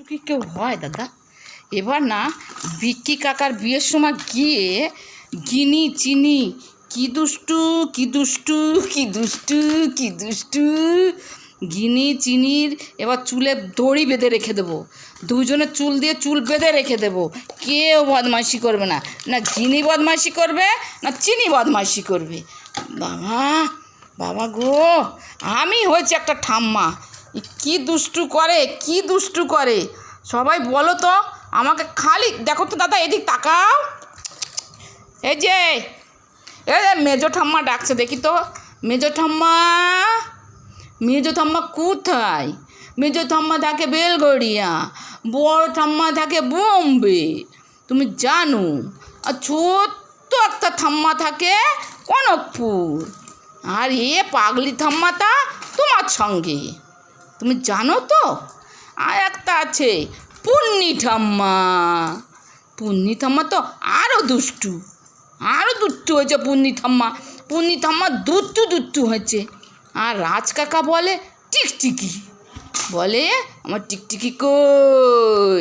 কি কেউ হয় দাদা? এবার না বিক্কি কাকার বিয়ের সময় গিয়ে গিনি চিনি কি দুষ্টু কি দুষ্টু কি দুষ্টু কি দুষ্টু গিনি চিনির এবার চুলে দড়ি বেঁধে রেখে দেবো, দুজনের চুল দিয়ে চুল বেঁধে রেখে দেবো। কেউ বদমাইশি করবে না, না গিনি বদমাইশি করবে না চিনি বদমাইশি করবে। বাবা বাবা গো, আমি হয়েছে একটা ঠাম্মা। কি দুষ্টু করে কি দুষ্টু করে সবাই বলো তো আমাকে। খালি দেখো তো দাদা, এদিক তাকাও। এই যে মেজো ঠাম্মা ডাকছে, দেখি তো। মেজো ঠাম্মা, মেজো ঠাম্মা কোথায়? মেজো ঠাম্মা থাকে বেলগড়িয়া, বড় ঠাম্মা থাকে বোম্বে, তুমি জানো। আর ছোট্ট একটা ঠাম্মা থাকে কনকপুর। আর এ পাগলি ঠাম্মাটা তোমার সঙ্গে, তুমি জানো তো। আর একটা আছে পুন্নি ঠাম্মা। পুন্নি ঠাম্মা তো আরও দুষ্টু হয়েছে পুন্নি ঠাম্মা। পুন্নি ঠাম্মা দুষ্টু হয়েছে। আর রাজ কাকা বলে টিকটিকি, বলে আমার টিকটিকি কই।